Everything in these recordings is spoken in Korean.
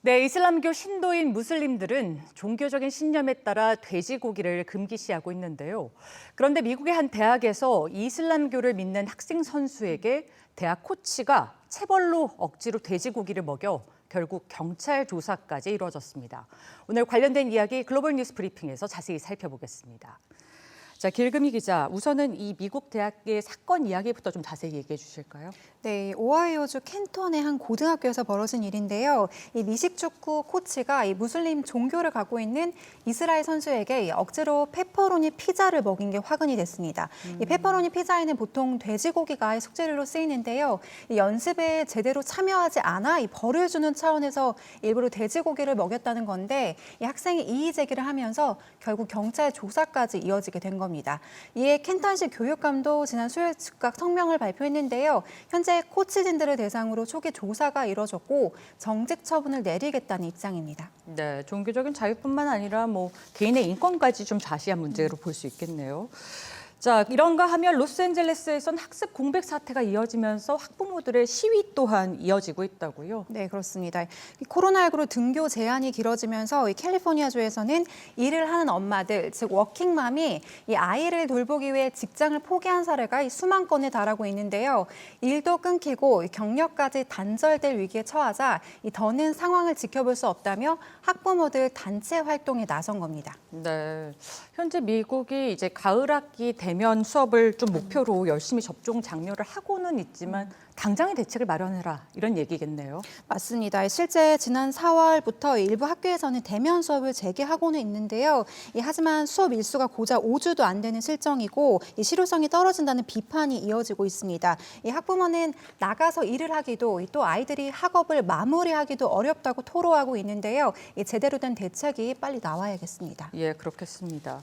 네, 이슬람교 신도인 무슬림들은 종교적인 신념에 따라 돼지고기를 금기시하고 있는데요. 그런데 미국의 한 대학에서 이슬람교를 믿는 학생 선수에게 대학 코치가 체벌로 억지로 돼지고기를 먹여 결국 경찰 조사까지 이루어졌습니다. 오늘 관련된 이야기 글로벌 뉴스 브리핑에서 자세히 살펴보겠습니다. 자, 길금희 기자, 우선은 이 미국 대학의 사건 이야기부터 좀 자세히 얘기해 주실까요? 네, 오하이오주 켄턴의 한 고등학교에서 벌어진 일인데요. 이 미식축구 코치가 이 무슬림 종교를 갖고 있는 이스라엘 선수에게 억지로 페퍼로니 피자를 먹인 게 화근이 됐습니다. 이 페퍼로니 피자에는 보통 돼지고기가 숙재료로 쓰이는데요. 이 연습에 제대로 참여하지 않아 이 벌을 주는 차원에서 일부러 돼지고기를 먹였다는 건데 이 학생이 이의 제기를 하면서 결국 경찰 조사까지 이어지게 된 겁니다. 이에 켄턴시 교육감도 지난 수요일 즉각 성명을 발표했는데요. 현재 코치진들을 대상으로 초기 조사가 이뤄졌고 정직 처분을 내리겠다는 입장입니다. 네, 종교적인 자유뿐만 아니라 개인의 인권까지 좀 좌시한 문제로 볼 수 있겠네요. 자, 이런가 하면 로스앤젤레스에선 학습 공백 사태가 이어지면서 학부모들의 시위 또한 이어지고 있다고요? 네, 그렇습니다. 코로나19로 등교 제한이 길어지면서 이 캘리포니아주에서는 일을 하는 엄마들, 즉 워킹맘이 이 아이를 돌보기 위해 직장을 포기한 사례가 수만 건에 달하고 있는데요. 일도 끊기고 경력까지 단절될 위기에 처하자 더는 상황을 지켜볼 수 없다며 학부모들 단체 활동에 나선 겁니다. 네, 현재 미국이 이제 가을 학기 대면 수업을 좀 목표로 열심히 접종 장려를 하고는 있지만 당장의 대책을 마련해라 이런 얘기겠네요. 맞습니다. 실제 지난 4월부터 일부 학교에서는 대면 수업을 재개하고는 있는데요. 하지만 수업 일수가 고작 5주도 안 되는 실정이고 실효성이 떨어진다는 비판이 이어지고 있습니다. 학부모는 나가서 일을 하기도 또 아이들이 학업을 마무리하기도 어렵다고 토로하고 있는데요. 제대로 된 대책이 빨리 나와야겠습니다. 예, 그렇겠습니다.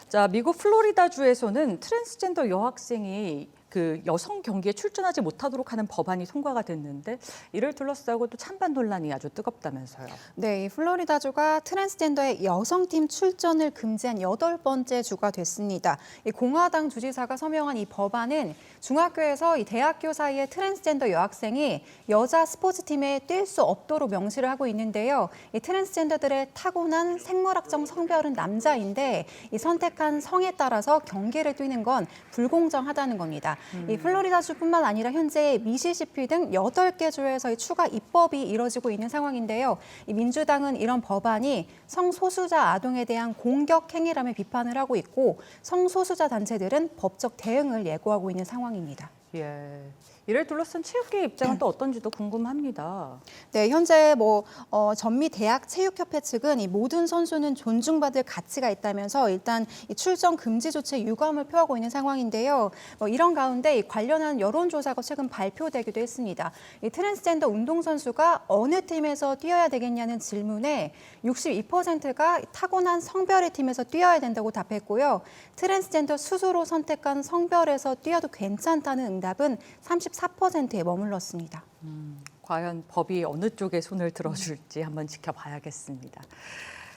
자, 미국 플로리다주에서는 트랜스젠더 여학생이 그 여성 경기에 출전하지 못하도록 하는 법안이 통과가 됐는데 이를 둘러싸고 또 찬반 논란이 아주 뜨겁다면서요. 네, 플로리다주가 트랜스젠더의 여성팀 출전을 금지한 8번째 주가 됐습니다. 공화당 주지사가 서명한 이 법안은 중학교에서 대학교 사이에 트랜스젠더 여학생이 여자 스포츠팀에 뛸 수 없도록 명시를 하고 있는데요. 트랜스젠더들의 타고난 생물학적 성별은 남자인데 선택한 성에 따라서 경기를 뛰는 건 불공정하다는 겁니다. 이 플로리다주뿐만 아니라 현재 미시시피 등 8개 주에서 추가 입법이 이뤄지고 있는 상황인데요. 민주당은 이런 법안이 성소수자 아동에 대한 공격 행위라며 비판을 하고 있고 성소수자 단체들은 법적 대응을 예고하고 있는 상황입니다. 예. 이를 둘러싼 체육계의 입장은 또 어떤지도 궁금합니다. 네, 현재 전미 대학 체육협회 측은 이 모든 선수는 존중받을 가치가 있다면서 일단 출전 금지 조치에 유감을 표하고 있는 상황인데요. 이런 가운데 관련한 여론조사가 최근 발표되기도 했습니다. 이 트랜스젠더 운동선수가 어느 팀에서 뛰어야 되겠냐는 질문에 62%가 타고난 성별의 팀에서 뛰어야 된다고 답했고요. 트랜스젠더 스스로 선택한 성별에서 뛰어도 괜찮다는 응답은 34%에 머물렀습니다. 과연 법이 어느 쪽에 손을 들어줄지 한번 지켜봐야겠습니다.